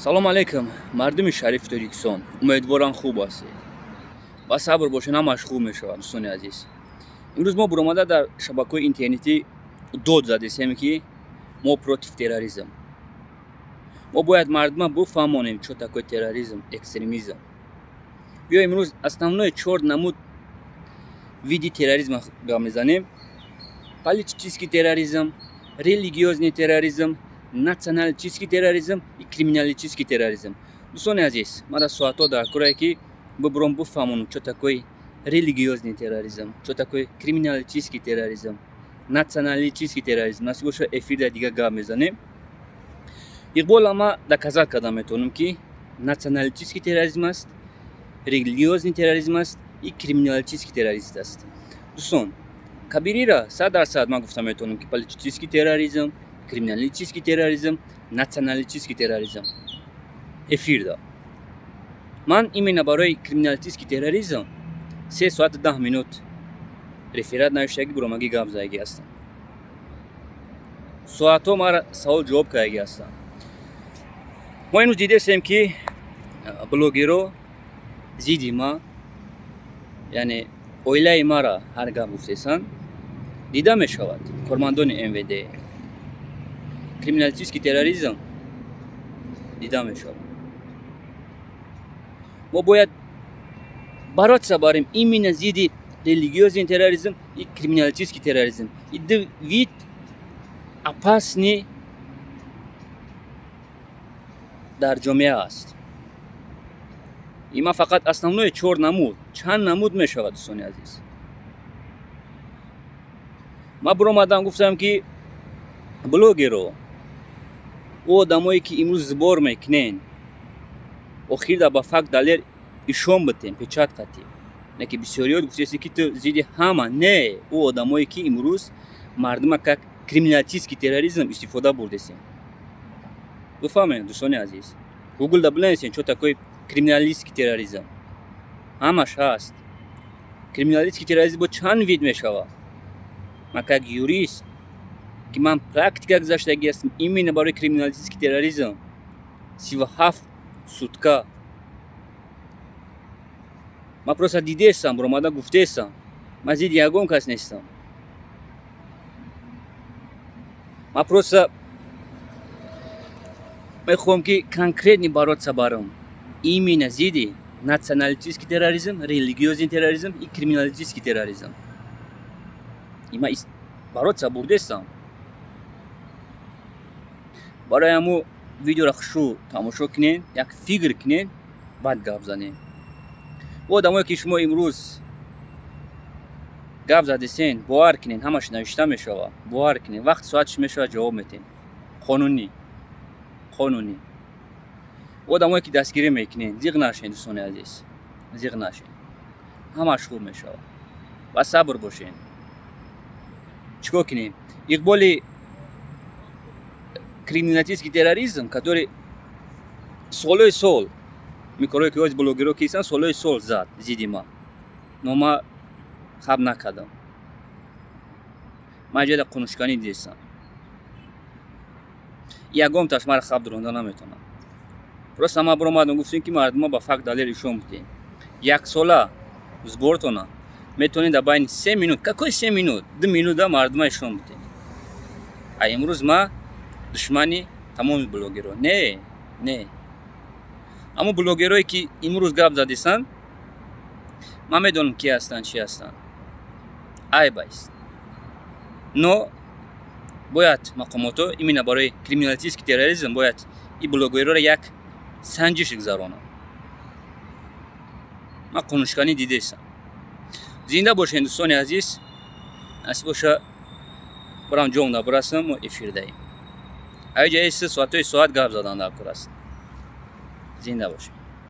салом алейкум, мардуми шариф Ториксон. Умедворам хуб ҳастед ва сабр бошед, ҳамааш хуб мешавад. Дӯстони азиз, имрӯз мо биромада дар шабакаҳои интернетӣ дод задесем ки мо против терроризм. Мо бояд мардума бифаҳмонем чӣ такое терроризм, экстремизм. биё имрӯз основное 4 намуд види терроризма гап мезанем. Политический терроризм, религиозный терроризм, националистический терроризм и криминалистический терроризм. Дӯстони азиз, ман дар соатҳо дар корае ки бибиром бифаҳмонам чӣ такое религиозный терроризм, чӣ такое криминалистический терроризм, националистический терроризм. Насиб боша эфирда дига гап мезанем. иқбол ама доказат кардан метавонам ки националистический терроризм аст, религиозный терроризм аст и криминалистический терроризм аст. Дӯстон, кабирира 100% ман гуфта метавонам ки политический терроризм, криминалистический терроризм, националистический терроризм. Эфирда ман именно барои криминалистический терроризм 3 соат 10 минут реферат навиштагӣ биромагӣ гап задагӣ ҳастам. соатҳо мара савол ҷавоб кардагӣ ҳастам. мо имрӯз дидесем ки блогеро зидди ма, яъне оилаи мара ҳар гап гуфтесанд, дида мешавад кормандони МВД. Криминалистический терроризм дида мешавад. мо бояд бороться барем именно зидди религиозный терроризм и криминалистический терроризм. И ду вид опасный дар ҷомеа аст. Има фақат основное 4 намуд. Чанд намуд мешавад, дӯстони азиз? ман биромадам гуфтам ки блогеро, о одамое ки имрӯз збор мекунен, охирда ба факт далел ишон битем, печаткатем. Не ки бисёриҳо гуфтеси ки ту зидди ҳама. Не, о одамое ки имрӯз мардума как криминалистический терроризм истифода бурдесем. Бифаҳмед, дӯстони азиз, гуглда бинависем чӣ такое криминалистический терроризм. ҳамаш ҳаст. Криминалистический терроризм бо чанд вид мешавад. Ман как юрист, ки ман практика гузаштагӣ ҳастам именно барои криминалистический терроризм 37 сутка. ман просто дидестам, биромада гуфтестам. ман зидди ягон кас нестам. ман просто мехоҳам ки конкретно бороться барам именно зидди националистический терроризм, религиозный терроризм и криминалистический терроризм. И ман бороться бурдестам. барои ҳамо видеоро хушрӯ тамошо кунен, як фикр кунен, баъд гап занем. бо одамое ки шумо имрӯз гап задесен, бовар кунен, ҳамаш навишта мешавад. бовар кунен, вақти соатиш мешавад, ҷавоб метем. қонунӣ. одамое ки дастгирӣ мекунен, зиқ нашен, дӯстони азиз, зиқ нашен. ҳамаш хуб мешавад. ва сабр бошен. чикор кунем? иқболи криминалистический терроризм, который солҳои сол микрои ки оз блогеро ки ҳастанд, солҳои сол зад зидди ма. Но ман хаб накардам. ман ҷояда қунушканӣ дидестам. ягонташ мара хаб дуронда наметавонам. просто ман биромадам гуфтем ки мардума ба факт далел ишон битем. яксола збортона метавонед дар байни 3 минут, какой 3 минут, 2 минута мардума ишон битем. а имрӯз ман душмани тамоми блогеро. Не. аммо блогерое ки имрӯз гап задесанд, ман медонам ки ҳастанд, чӣ ҳастанд. айб аст. но бояд мақомото именно барои криминалистический терроризм бояд и блогероро як санҷиш гузаронам. ман қунушканӣ дидестам. зинда бошен, дӯстони азиз. насиб боша барам ҷомда бирасам, мо эфирдаем. ҳар ҷае 3 соатҳои соат гап задан дар кор аст. зинда бошед.